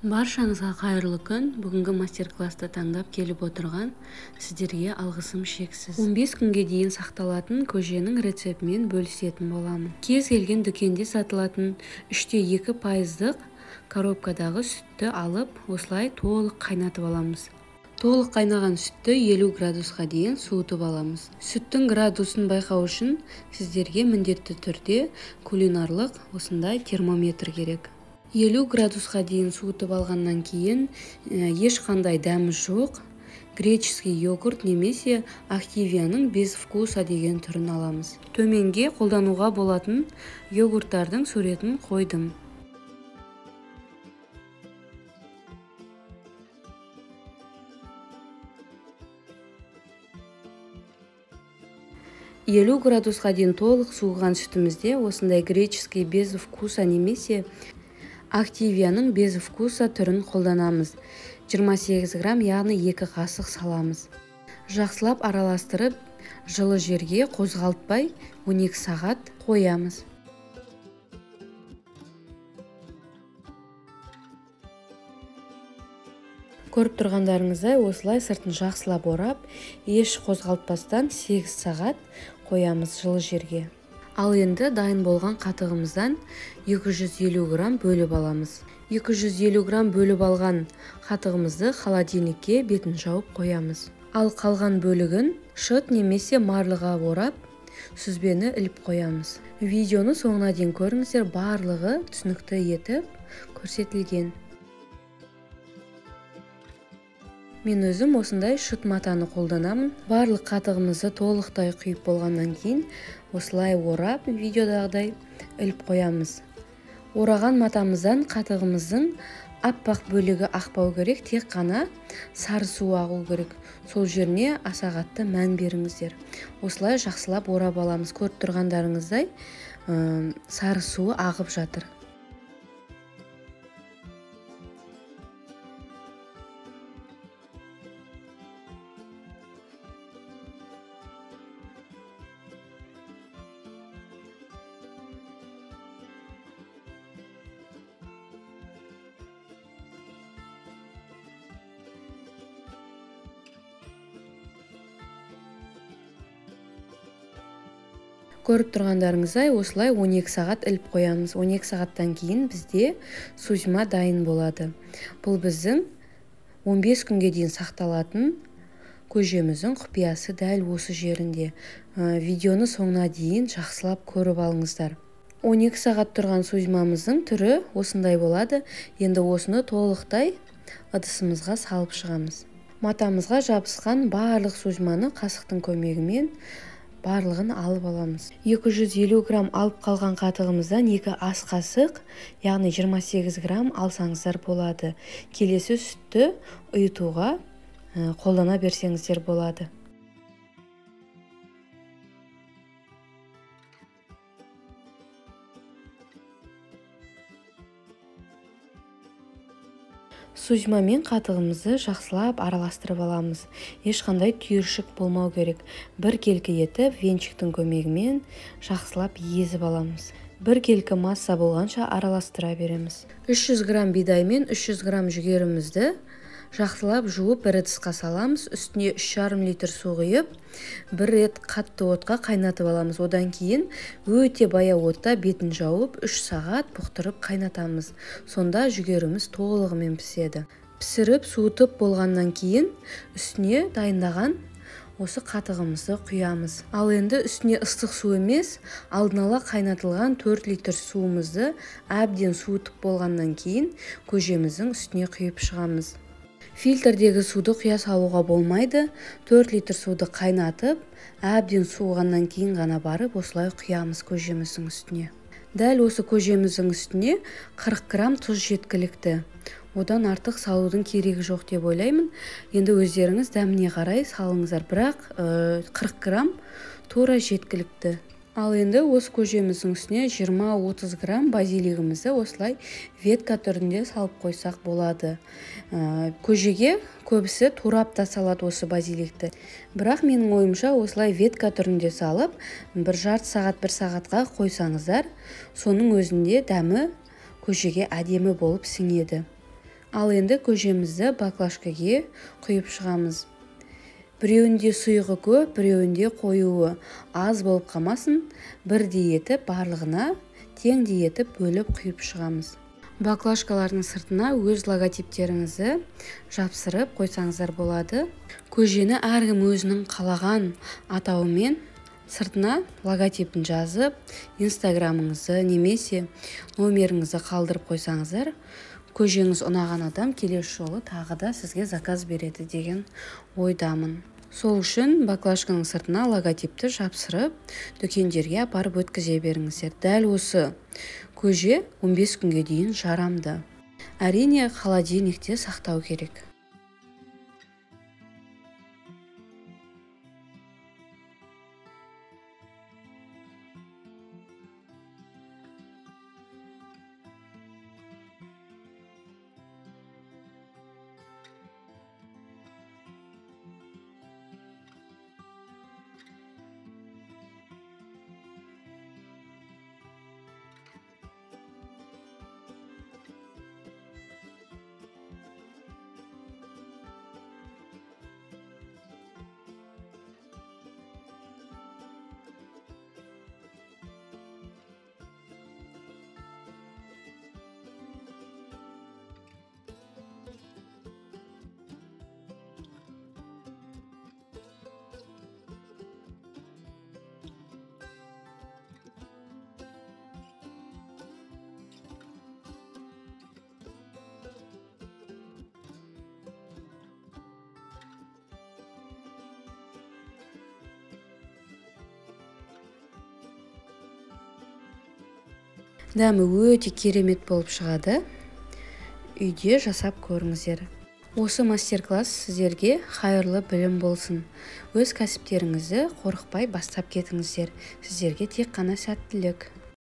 Баршаңызға қайырлы күн. Бүгінгі мастер-класты таңдап келіп отырған сіздерге алғысым шексіз. 15 күнге дейін сақталатын көженің рецептімен бөлісетін боламын. Кез келген дүкенде сатылатын 3,2% коробкадағы сүтті алып, осылай толық қайнатып аламыз. Толық қайнаған сүтті 50 градусқа дейін суытып аламыз. Сүттің градусын байқау үшін сіздерге міндетті түрде кулинарлық осындай термометр керек. 50 градусқа дейін суытып алғаннан кейін ешқандай дәмі жоқ греческий йогурт немесе активияның без вкуса деген түрін аламыз. Төменге қолдануға болатын йогурттардың суретін қойдым. Елу градусқа дейін толық суыған сүтімізде осындай греческий без вкуса немесе активияның без вкуса түрін қолданамыз. 28 грамм, яғни 2 қасық саламыз. Жақсылап араластырып, жылы жерге қозғалтпай 12 сағат қоямыз. Көріп тұрғандарыңыздай осылай сыртын жақсылап орап, еш қозғалтпастан 8 сағат қоямыз жылы жерге. Ал енді дайын болған қатығымыздан 250 грамм бөліп аламыз. 250 грамм бөліп алған қатығымызды холодильникке бетін жауып қоямыз. Ал қалған бөлігін шыт немесе марлыға орап, сүзбені іліп қоямыз. Видеоны соңына дейін көріңіздер, барлығы түсінікті етіп көрсетілген. Мен өзім осындай шыт матаны қолданамын. Барлық қатығымызды толықтай құйып болғаннан кейін осылай орап, видеодағыдай іліп қоямыз. Ораған матамыздан қатығымыздың аппақ бөлігі ақпау керек, тек қана сары су ағу керек. Сол жеріне аса қатты мән беріңіздер. Осылай жақсылап орап аламыз. Көріп тұрғандарыңыздай сары суы ағып жатыр. Көріп тұрғандарыңыздай осылай 12 сағат іліп қоямыз. 12 сағаттан кейін бізде сузима дайын болады. Бұл біздің 15 күнге дейін сақталатын көжеміздің құпиясы дәл осы жерінде. Видеоны соңына дейін жақсылап көріп алыңыздар. 12 сағат тұрған сузимамыздың түрі осындай болады. Енді осыны толықтай ыдысымызға салып шығамыз. Матамызға жабысқан барлық сузиманы қасықтың көмегімен барлығын алып аламыз. 250 грамм алып қалған қатығымыздан 2 ас қасық, яғни 28 грамм алсаңыздар болады. Келесі сүтті ұйытуға қолдана берсеңіздер болады. Сузима мен қатығымызды жақсылап араластырып аламыз. Ешқандай түйіршік болмау керек. Бір келкі етіп, венчиктің көмегімен жақсылап езіп аламыз. Бір келкі масса болғанша араластыра береміз. 300 грамм бидай мен 300 грамм жүгерімізді жақсылап жуып бір ыдысқа саламыз. Үстіне 3,5 литр су құйып, бір рет қатты отқа қайнатып аламыз. Одан кейін өте баяу отта бетін жауып 3 сағат бұқтырып қайнатамыз. Сонда жүгеріміз толығымен піседі. Пісіріп, суытып болғаннан кейін үстіне дайындаған осы қатығымызды құямыз. Ал енді үстіне ыстық су емес, алдын ала қайнатылған 4 литр суымызды әбден суытып болғаннан кейін көжеміздің үстіне құйып шығамыз. Фильтрдегі суды құя салуға болмайды. 4 литр суды қайнатып, әбден суығаннан кейін ғана барып осылай құямыз көжеміздің үстіне. Дәл осы көжеміздің үстіне 40 грамм тұз жеткілікті. Одан артық салудың керегі жоқ деп ойлаймын. Енді өздеріңіз дәміне қарай салыңыздар, бірақ 40 грамм тура жеткілікті. Ал енді осы көжеміздің үстіне 20-30 грамм базилигімізді осылай ветка түрінде салып қойсақ болады. Көжеге көбісі турап та салады осы базиликті. Бірақ менің ойымша осылай ветка түрінде салып, бір жарты сағат, бір сағатқа қойсаңыздар, соның өзінде дәмі көжеге әдемі болып сіңеді. Ал енді көжемізді баклажкаге құйып шығамыз. Біреуінде сұйығы көп, біреуінде қоюы аз болып қалмасын, бірдей етіп барлығына теңдей етіп бөліп құйып шығамыз. Баклажкалардың сыртына өз логотиптеріңізді жапсырып қойсаңыздар болады. Көжені әркім өзінің қалаған атауымен сыртына логотипін жазып, инстаграмыңызды немесе номеріңізді қалдырып қойсаңыздар, көжеңіз ұнаған адам келесі жолы тағы да сізге заказ береді деген ойдамын. Сол үшін баклажканың сыртына логотипті жапсырып, дүкендерге апарып өткізе беріңіздер. Дәл осы көже 15 күнге дейін жарамды. Әрине, холодильникте сақтау керек. Дәмі өте керемет болып шығады. Үйде жасап көріңіздер. Осы мастер-класс сіздерге қайырлы білім болсын. Өз кәсіптеріңізді қорықпай бастап кетіңіздер. Сіздерге тек қана сәттілік.